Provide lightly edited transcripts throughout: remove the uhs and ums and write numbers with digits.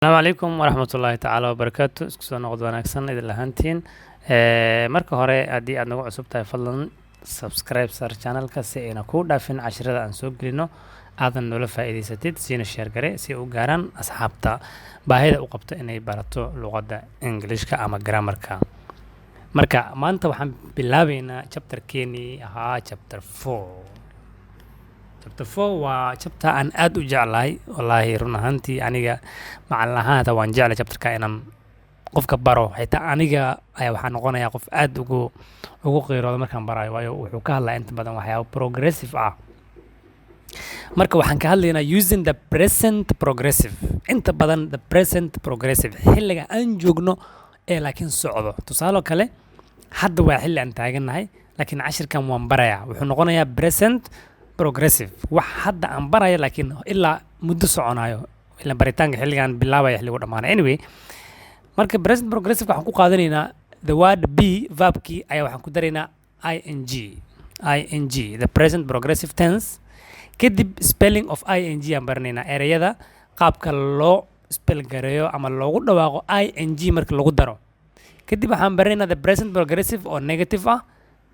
السلام عليكم ورحمة الله تعالى وبركاته isku soo noqod wanaagsan idin lahaantiin marka hore haddii aad nagu cusub tahay fadlan subscribe sar channelka si ayna ku dhaafin casharada aan soo gelino aadan noola faa'iidaysatid siina share gare si u gaaraan asxaabta baahida u qabto inay barato luqadda Englishka ama grammarka marka maanta waxaan bilaabaynaa chapterkeenii ahaa chapter 4 chapter 4 waa chapter aan aad u jeclahay wallahi run ahaantii aniga macallin ahaanta waan jeclay chapterka inaan qofka baro xitaa aniga ayaa waxaan noqonayaa qof aad ugu qiirooda markaan barayo waayo wuxuu ka hadlaa inta badan waxyaabo progressive ah marka waxaan ka hadlaynaa using the present progressive inta badan the present progressive xilliga aan joogno ee laakiin socdo tusaale kale hadda waa xilli aan taagannahay laakiin cashirkan waan barayaa wuxuu noqonayaa present progressive wax hadda aan barayo laakiin ilaa muddo soconayo ilaa baritaanka xilligan bilaabaya xilligu dhamaanay anyway marka present progressive waxaan ku qaadanaynaa the word be verbkii ayaa waxaan ku daraynaa ing the present progressive tense kadib spelling of ing aan baranaynaa ereyada qaabka loo spell gareeyo ama loogu dhawaaqo ing marka lagu daro kadib waxaan baranaynaa the present progressive oo negative ah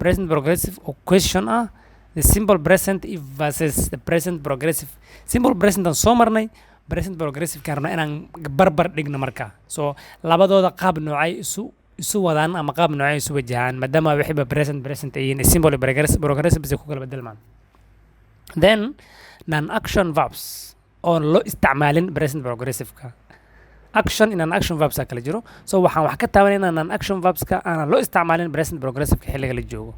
present progressive oo question ah the simple present versus the present progressive simple present aan soo marnay present progressive ka rabna inaan barbar dhigno marka so labadooda qaab noocay isu wadaan ama qaab noocay isu wajahaan maadaama wixiiba present ay yihiin simple progressive si ku kala bedelmaan then non action verbs oo loo isticmaalin present progressive ka action in an action verbs kala jiro so waxaan wax ka taabanaynaa non action verbs ka aan loo isticmaalin present progressive ka xilliga la joogo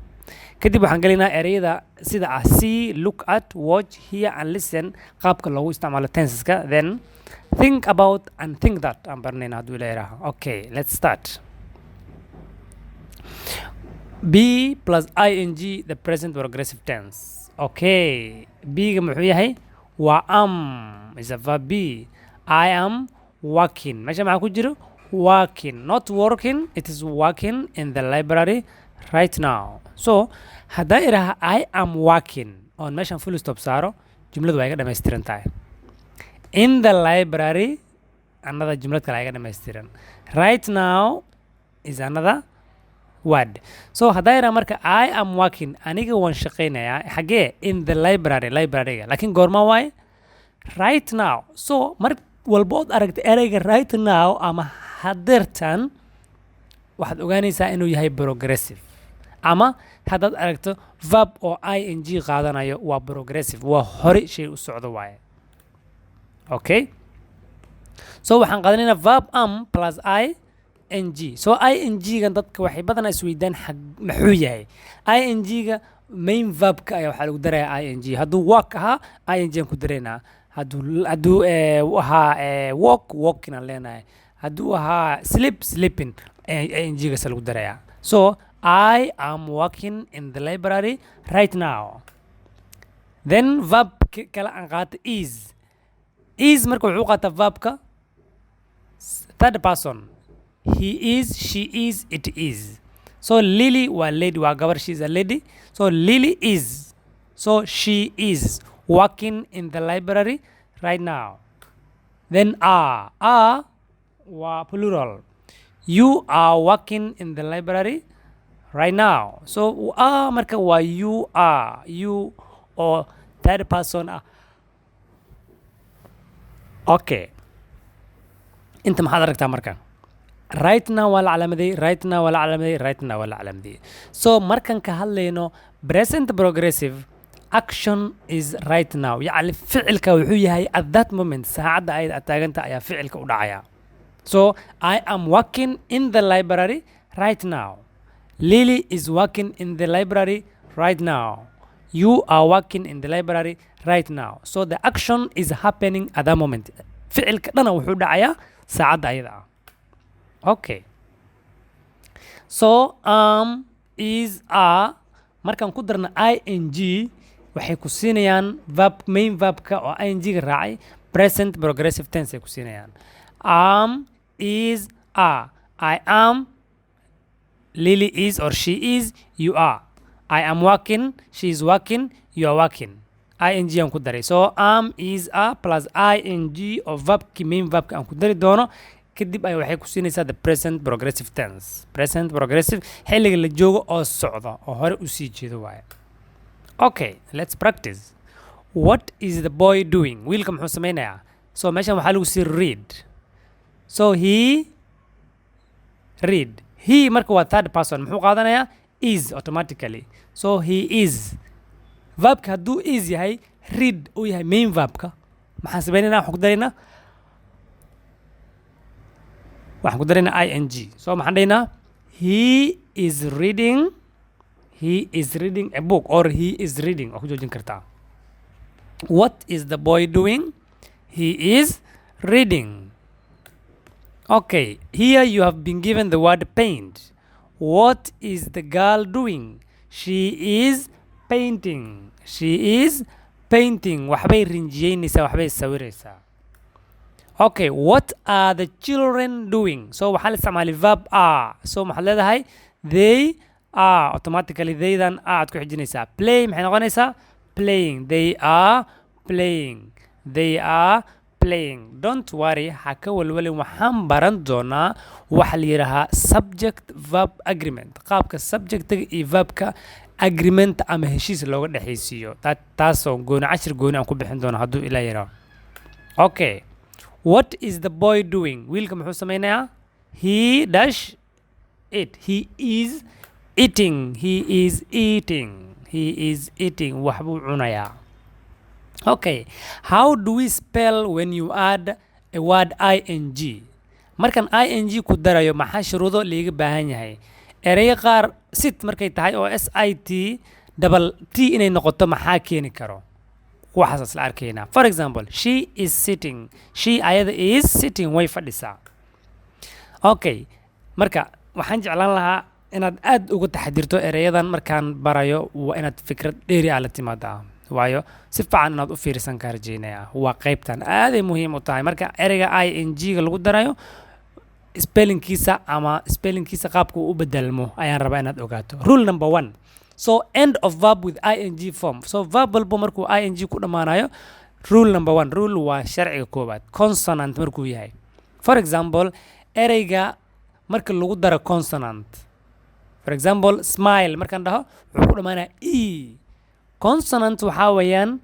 kadib waxaan gelinayaa ereyada sida ah see look at watch hear and listen qaabka loogu isticmaalo tenseska then think about and think that aan baranayna hadduu ila yidhaaho okay let's start be plus ing the present progressive tense okay be-ga muxuu yahay waa am is a verb be I am working meesha maxaa ku jiro working not working it is working in the library right now so haddaa idhaha I am working oon meeshan full stop saaro jumladu waa iga dhammaystiran tahay in the library another jumlad kale iga dhammaystiran right now is another word so haddaa idhaha marka I am working aniga waan shaqaynayaa xagee in the libraryga laakiin goorma waaye right now so mar walba ood aragta ereyga right now ama hadeertan waxaad ogaanaysaa inuu yahay progressive ama haddaad aragto verb oo ing qaadanayo waa progressive waa hore shay u socdo waaye okay so waxaan qaadanaynaa verb am plus ing so ing-gan dadka waxay badanaa isweydaan muxuu yahay ing-ga main verbka ayaa waxaa lagu darayaa ing hadduu work ahaa ing aan ku daraynaa hadduu ahaa walking aan leenahay hadduu ahaa sleeping ing-gasa lagu darayaa so I am working in the library right now. Then verb kala aan qaata is marka wuxuu qaataa verbka third person he is she is it is so Lily waa lady waa gabar she is a lady so Lily is so she is working in the library right now then are waa plural you are working in the library right now so marka waa you are you oo third person ah okay inta maxaad aragtaa marka right now waa la calaamaday right now waa la calaamaday right now waa la calaamaday so markan ka hadlayno present progressive action is right now yacni ficilka wuxuu yahay at that moment saacadda ay taaganta ayaa ficilka u dhacaya so I am working in the library right now Lily is working in the library right now. You are working in the library right now. So the action is happening at that moment. ficilka dhana wuxuu dhacayaa saacadda ayada ah okay so is markaan ku darna ing waxay ku siinayaan main verbka oo ing-ga raacay present progressive tense ay ku siinayaan is I am Lily is or she is you are I am working she is working you are working ing aan ku daray. So am, is, are plus ing oo verbki main verbka aan ku dari doono kadib ay waxay ku siinaysaa the present progressive tense. Present progressive xilliga la joogo oo socda oo hore u sii jeedo waaye. Okay, let's practice. What is the boy doing? Wiilka muxuu sameynayaa? So meeshan waxaa lagu sii read. So he read. He marka waa third person muxuu qaadanayaa? Is automatically. So he is. Verbka hadduu is yahay, read uu yahay main verbka. maxaan sameynayna waxaan ku daraynaa ing. So maxaan dhaynaa he is reading a book or he is reading. oo ku joojin kartaa. What is the boy doing? He is reading. Okay, here you have been given the word paint. What is the girl doing? She is painting. She is painting. waxbay rinjiyeynaysaa, waxbay sawiraysaa. Okay, what are the children doing? So waxaa la isticmaalay verb are. So maxaad leedahay they are. Automatically theydan aad ku xijinaysaa. Play maxay noqonaysaa? Playing. They are playing. They are playing. Don't worry, ha ka walwalin, waxaan baran doonaa waxa la yidhaahaa subject verb agreement. qaabka subjectiga iyo verbka agreement ama heshiis looga dhexaysiiyo. taasoo cashir gooni aan ku bixin doono hadduu ilaa yidhaaho. Okay, what is the boy doing? wiilka muxuu sameynayaa? He dash it. He is eating. He is eating. He is eating. wax buu cunayaa. Okay, how do we spell when you add a word ing? markan ing ku darayo maxaa shuruudo liiga baahan yahay? erey qaar sit markay tahay oo sit double t inay noqoto maxaa keeni karo? waxaas la arkaynaa. For example, she is sitting. She ayada is sitting, way fadhisaa. Okay, marka waxaan jeclaan lahaa inaad aad uga taxadirto ereyadan markaan barayo. waa inaad fikrad dheeri ah la timaadaa, waayo si fiican inaad u fiirsan ka rajaynaya. waa qaybtan aaday muhiim u tahay. marka ereyga ing ga lagu darayo spellingkiisa ama spellingkiisa qaabka uu u bedelmo ayaan rabaa inaad ogaato. Rule number 1. So end of verb with ing form. So verb walbo markuu ing ku dhamaanayo, rule number 1. rule waa sharciga koobaad. consonant markuu yahay. For example, ereyga marka lagu daro consonant. For example, smile markaan dhaho wuxuu ku dhamaanaa e. consonant waxaa weeyaan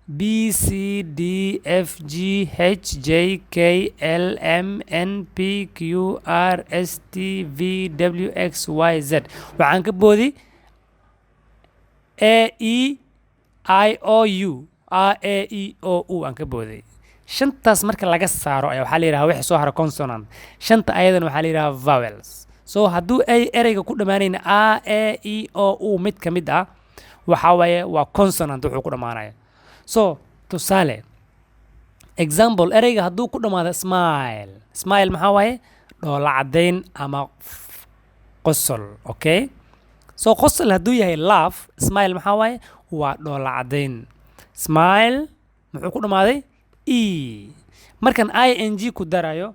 B, C, D, F, G, H, J, K, L, M, N, P, Q, R, S, T, V, W, X, Y, Z. waxaan ka boodi A, E, I, O, U. A, E, O, U aan ka booday. shantaas marka laga saaro ayaa waxaa la yidhahaa wixii soo hara consonant. shanta ayadan waxaa la yidhahaa vowels. So hadduu ay ereyga ku dhamaanayna A, E, O, U mid ka mid ah, waxaa waaye waa consonant wuxuu ku dhamaanaya. So tusaale example, ereyga hadduu ku dhamaado smile. smile maxaa waaye? dhoola caddayn ama qosol. Okay, so qosol hadduu yahay laugh, smile maxaa waaye? waa dhoola caddayn. smile muxuu ku dhamaaday e. markan ing ku darayo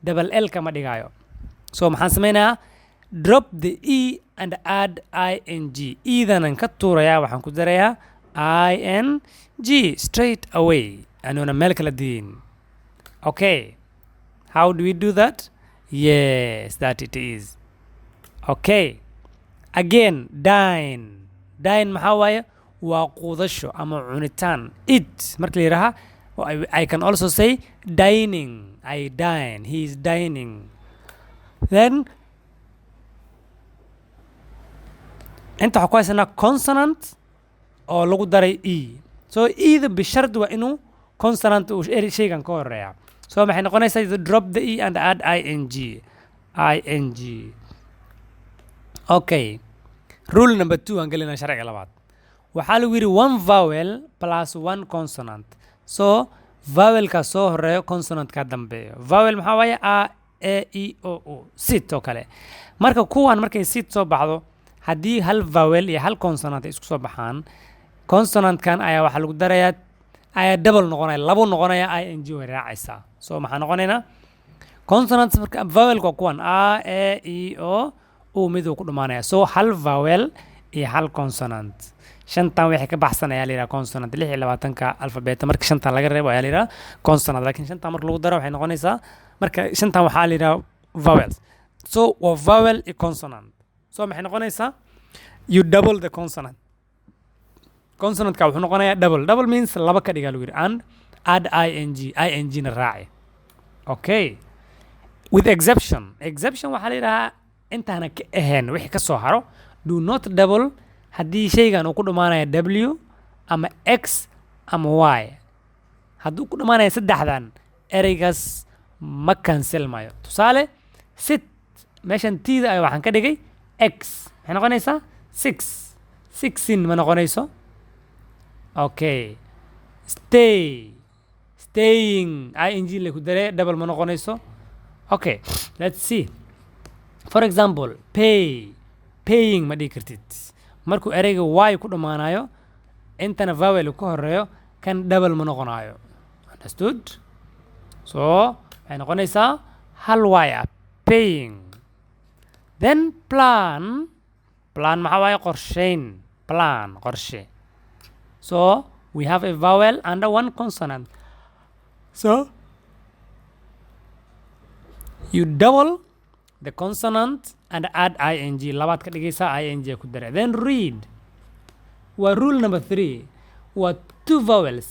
double l kama dhigayo. so maxaan sameynayaa? drop the e and add ing. idanan ka tuurayaa, waxaan ku darayaa ing straight away anoona meel kala diin. Okay, how do we do that? Yes, that it is. Okay, again, dine. dine maxaa waaye? waa quudasho ama cunitaan. eat marka la yidhaaha I can also say dining. I dine. He is dining. Then inta waxaa ku haysanaa consonant oo lagu daray e. so ida bishard waa inuu consonant uu shaygan ka horeeya. so maxay noqonaysaa? drop the e and add ing. Okay, rule number 2 aan gelinaa sharciga labaad. waxaa lagu yidhi 1 vowel plus 1 consonant. so vowelka soo horeeyo consonant ka dambeeyo. vowel maxaa waaye? A, E, O, U. sit oo kale. marka kuwan markay sit soo baxdo, haddii hal vowel iyo hal consonant ay isku soo baxaan, consonantkan ayaa waxaa lagu darayaa ayaa double noqonaya, labo noqonaya, ing way raacaysaa. so maxaa noqonaynaa? consonants marka vowelka waa kuwan A, E, O, U miduu ku dhamaanaya. so hal vowel iyo hal consonant. shantan wixii ka baxsan ayaa la yidhaha consonant 26 alphabeta marka shantan laga reebo ayaa la yidhaha consonant laakiin shantan marka lagu daro waxay noqonaysaa marka shantan waxaa la yidhaha vowels so waa vowel iyo consonant so maxay noqonaysaa you double the consonant consonantka wuxuu noqonayaa double means laba ka dhigaa lagu yidhi and add ing na raaci okay with exception waxaa la yidhahaa intaana ka ahayn wixii ka soo haro do not double haddii shaygan uu ku dhammaanaya w ama x ama y hadduu ku dhammaanaya saddexdan ereygaas ma cancel maayo tusaale sit meeshan tida ay waxaan ka dhigay x maxay noqonaysaa 16 ma noqonayso okay staying ing la ku daree double ma noqonayso okay let's see for example paying ma dhihi kartid markuu ereyga y ku dhammaanayo intana vowel ku horeeyo kan double ma noqonayo understood so waxay noqonaysaa hal y ah paying then plan maxaa waaye qorsheyn qorshe so we have a vowel under one consonant so you double the consonant and add ing labaad ka dhigaysaa ing ku dare then read waa rule number 3 waa two vowels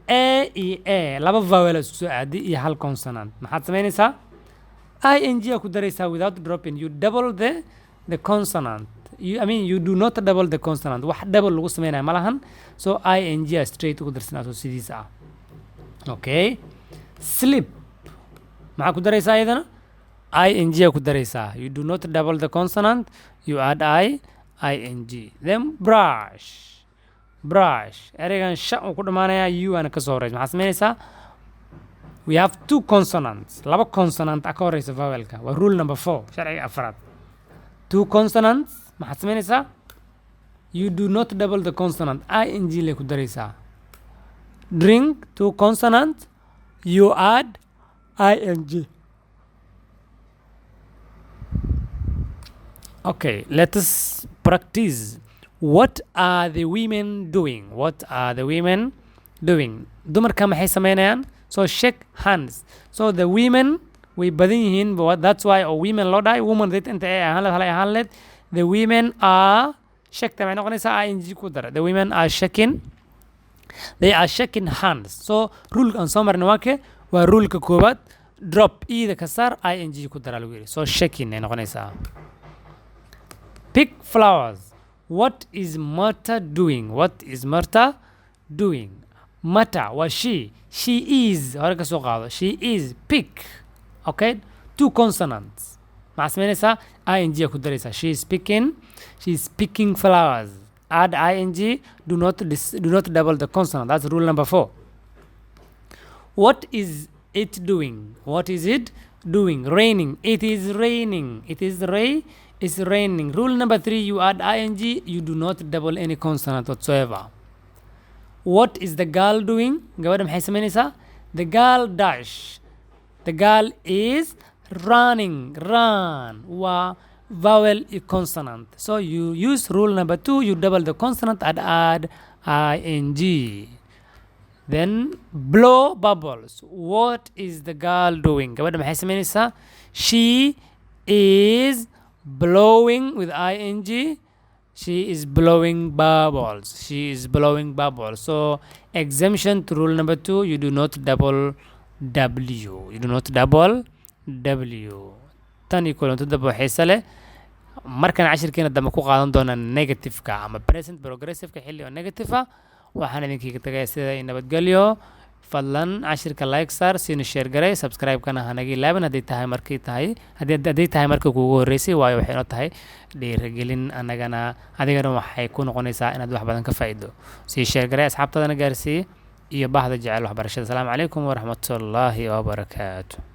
a iyo a laba vowel isku soo aadi iyo hal consonant maxaad samaynaysaa ing ku daraysaa without dropping you double the consonant you do not double the consonant wax double lagu sameynaya ma lahan so ing straight ugu darsanaaso sidiisa ah okay sleep maxaa ku daraysaa iyadana ing ku daraysaa you do not double the consonant you add ing then brush ereygan sha uu ku dhammaanaya u ana ka soo horeysa maxaa samaynaysaa we have two consonants laba consonant ka horeysa vowelka waa rule number 4 sharciga afraad two consonants maxaad samaynaysaa you do not double the consonant ing le ku daraysaa drink two consonants you add ing okay let us practice what are the women doing dumarka maxay samaynayaan so shake hands so the women way badan yihiin but that's why women loo dhahay woman dad inta ay ahaan leed the women are shake maxay noqonaysaa ing ku dara the women are shaking they are shaking hands so rule aan soo marnay waa ruleka koowaad drop ida ka saar ing ku dara lagu yiri so shaking ay noqonaysaa pick flowers what is Martha doing Martha was she is hore ka soo qaado she is pick okay two consonants maxaa samaynaysaa ing ku daraysaa she is picking flowers add ing do not double the consonant that's rule number 4 what is it doing raining it is raining rule number 3 you add ing you do not double any consonant whatsoever what is the girl doing gabadha maxay samaynaysaa the girl is run waa vowel consonant so you use rule number 2 you double the consonant and add ing then blow bubbles what is the girl doing gabadha maxay samaynaysaa she is blowing with ing she is blowing bubbles so exemption to rule number 2 you do not double w tan iyo kulanto daba xiisa leh markan cashirkeena dambe ku qaadan doona negative-ka ama present progressive-ka xilli oo negative ah waxaan idinkaga tagay sida nabadgelyo fadlan cashirka like saar siina share garay subscribe-kana hanaga ilaabin haddii tahay markii kuugu horreysay waayo waxay noo tahay dhiirigelin adigana waxay ku noqonaysaa inaad wax badan ka faa'iido sii share garay asxaabtadana gaarsii iyo bahda jecel waxbarashada asalaamu calaykum waraxmatullaahi wabarakaatu